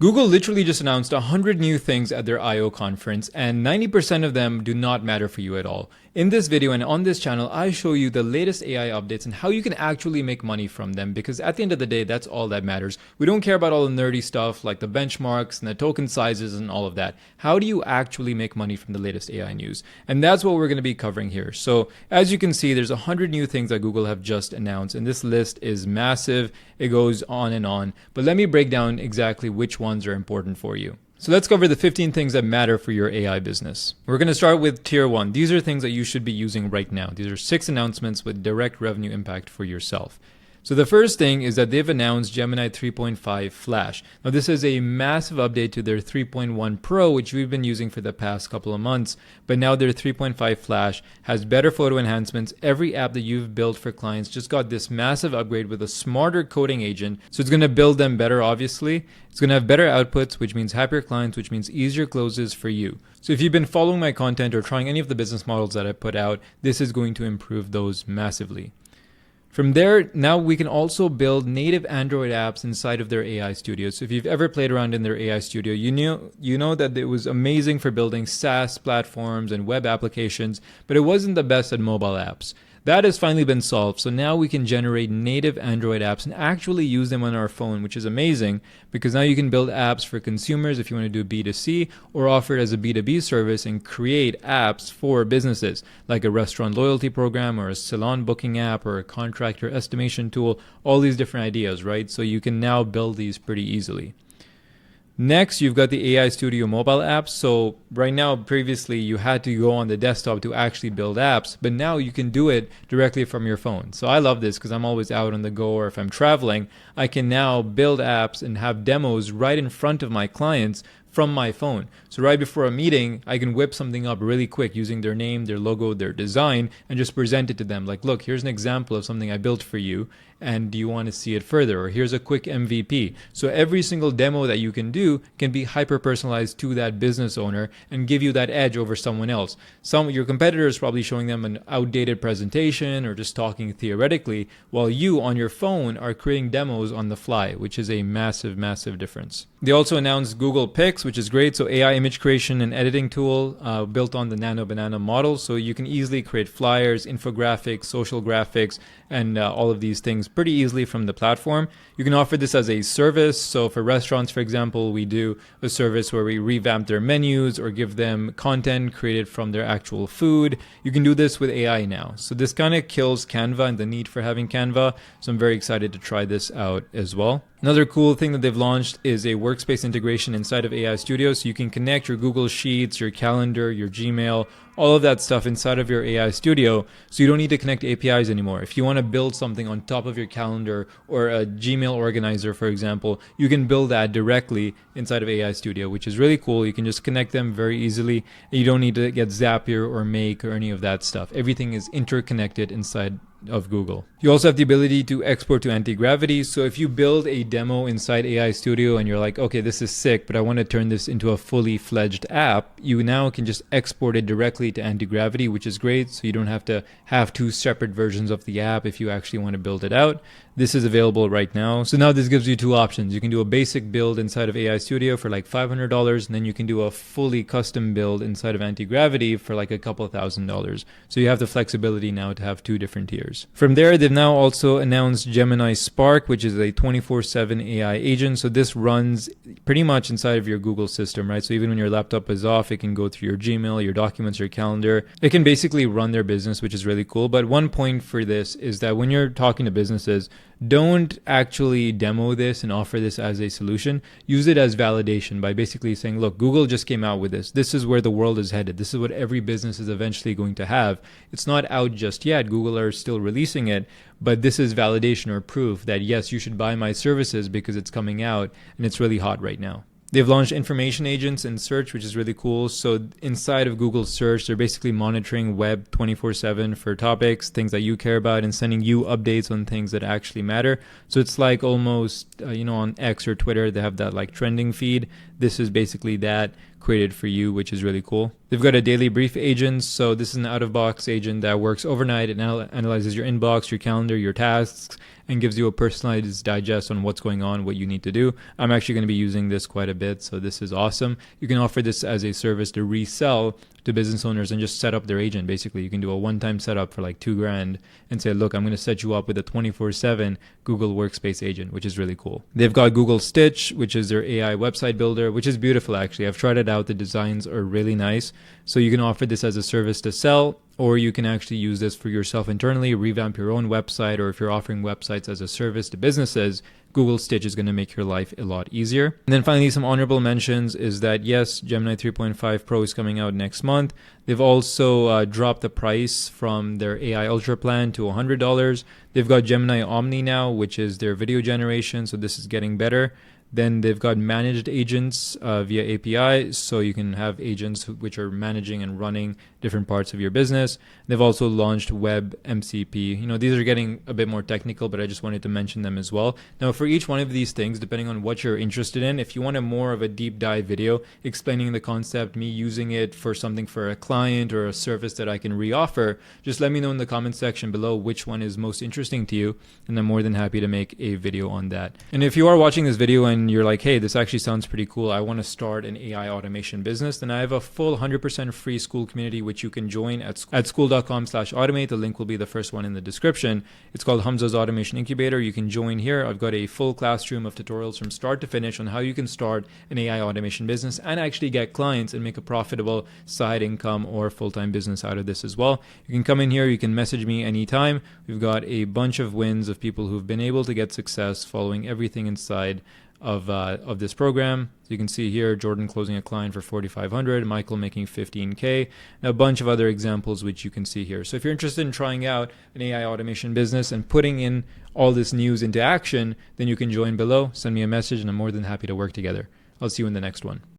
Google literally just announced 100 new things at their I/O conference, and 90% of them do not matter for you at all. In this video and on this channel, I show you the latest AI updates and how you can actually make money from them, because at the end of the day, that's all that matters. We don't care about all the nerdy stuff like the benchmarks and the token sizes and all of that. How do you actually make money from the latest AI news? And that's what we're going to be covering here. So as you can see, there's 100 new things that Google have just announced, and this list is massive. It goes on and on, but let me break down exactly which ones are important for you. So let's cover the 15 things that matter for your AI business. We're going to start with tier 1. These are things that you should be using right now. These are 6 announcements with direct revenue impact for yourself. So the first thing is that they've announced Gemini 3.5 Flash. Now this is a massive update to their 3.1 Pro, which we've been using for the past couple of months, but now their 3.5 Flash has better photo enhancements. Every app that you've built for clients just got this massive upgrade with a smarter coding agent. So it's going to build them better, obviously. It's going to have better outputs, which means happier clients, which means easier closes for you. So if you've been following my content or trying any of the business models that I put out, this is going to improve those massively. From there, now we can also build native Android apps inside of their AI Studio. So if you've ever played around in their AI Studio, you know that it was amazing for building SaaS platforms and web applications, but it wasn't the best at mobile apps. That has finally been solved, so now we can generate native Android apps and actually use them on our phone, which is amazing because now you can build apps for consumers if you want to do B2C, or offer it as a B2B service and create apps for businesses like a restaurant loyalty program or a salon booking app or a contractor estimation tool, all these different ideas, right? So you can now build these pretty easily. Next, you've got the AI Studio mobile apps. So right now, previously, you had to go on the desktop to actually build apps, but now you can do it directly from your phone. So I love this because I'm always out on the go, or if I'm traveling, I can now build apps and have demos right in front of my clients from my phone. So right before a meeting, I can whip something up really quick using their name, their logo, their design, and just present it to them. Like, look, here's an example of something I built for you, and do you want to see it further? Or here's a quick MVP. So every single demo that you can do can be hyper-personalized to that business owner and give you that edge over someone else. Some of your competitors probably showing them an outdated presentation or just talking theoretically, while you on your phone are creating demos on the fly, which is a massive, massive difference. They also announced Google Pics, which is great. So AI image creation and editing tool built on the Nano Banana model. So you can easily create flyers, infographics, social graphics, and all of these things pretty easily from the platform. You can offer this as a service. So for restaurants, for example, we do a service where we revamp their menus or give them content created from their actual food. You can do this with AI now. So this kind of kills Canva and the need for having Canva. So I'm very excited to try this out as well. Another cool thing that they've launched is a workspace integration inside of AI Studio. So you can connect your Google Sheets, your calendar, your Gmail, all of that stuff inside of your AI Studio. So you don't need to connect APIs anymore. If you want to build something on top of your calendar or a Gmail organizer, for example, you can build that directly inside of AI Studio, which is really cool. You can just connect them very easily. And you don't need to get Zapier or Make or any of that stuff. Everything is interconnected inside of Google. You also have the ability to export to anti-gravity. So if you build a demo inside AI Studio and you're like, okay, this is sick, but I want to turn this into a fully fledged app, you now can just export it directly to anti-gravity, which is great. So you don't have to have 2 separate versions of the app if you actually want to build it out. This is available right now. So now this gives you 2 options. You can do a basic build inside of AI Studio for like $500, and then you can do a fully custom build inside of anti-gravity for like a couple $1,000s. So you have the flexibility now to have 2 different tiers. From there, they've now also announced Gemini Spark, which is a 24/7 AI agent. So this runs pretty much inside of your Google system, right? So even when your laptop is off, it can go through your Gmail, your documents, your calendar. It can basically run their business, which is really cool. But one point for this is that when you're talking to businesses, don't actually demo this and offer this as a solution. Use it as validation by basically saying, look, Google just came out with this. This is where the world is headed. This is what every business is eventually going to have. It's not out just yet. Google are still releasing it, but this is validation or proof that, yes, you should buy my services because it's coming out and it's really hot right now. They've launched information agents in search, which is really cool. So inside of Google search, they're basically monitoring web 24/7 for topics, things that you care about, and sending you updates on things that actually matter. So it's like almost, on X or Twitter, they have that like trending feed. This is basically that created for you, which is really cool. They've got a daily brief agent. So this is an out-of-box agent that works overnight and analyzes your inbox, your calendar, your tasks, and gives you a personalized digest on what's going on, what you need to do. I'm actually going to be using this quite a bit, so this is awesome. You can offer this as a service to resell to business owners and just set up their agent. Basically, you can do a one-time setup for like $2,000 and say, look, I'm going to set you up with a 24/7 Google Workspace agent, which is really cool. They've got Google Stitch, which is their AI website builder, which is beautiful actually. I've tried it out. The designs are really nice. So you can offer this as a service to sell, or you can actually use this for yourself internally, revamp your own website, or if you're offering websites as a service to businesses, Google Stitch is going to make your life a lot easier. And then finally, some honorable mentions is that yes, Gemini 3.5 Pro is coming out next month. They've also dropped the price from their AI Ultra plan to $100. They've got Gemini Omni now, which is their video generation. So this is getting better. Then they've got managed agents via API, so you can have agents which are managing and running different parts of your business. They've also launched Web MCP. You know, these are getting a bit more technical, but I just wanted to mention them as well. Now, for each one of these things, depending on what you're interested in, if you want a more of a deep dive video explaining the concept, me using it for something for a client or a service that I can reoffer, just let me know in the comment section below which one is most interesting to you, and I'm more than happy to make a video on that. And if you are watching this video and you're like, hey, this actually sounds pretty cool, I want to start an AI automation business, then I have a full 100% free school community which you can join at school.com/automate. The link will be the first one in the description. It's called Hamza's Automation Incubator. You can join here. I've got a full classroom of tutorials from start to finish on how you can start an AI automation business and actually get clients and make a profitable side income or full-time business out of this as well. You can come in here, you can message me anytime. We've got a bunch of wins of people who've been able to get success following everything inside of this program. So you can see here, Jordan closing a client for $4,500, Michael making $15K, and a bunch of other examples which you can see here. So if you're interested in trying out an AI automation business and putting in all this news into action, then you can join below, send me a message, and I'm more than happy to work together. I'll see you in the next one.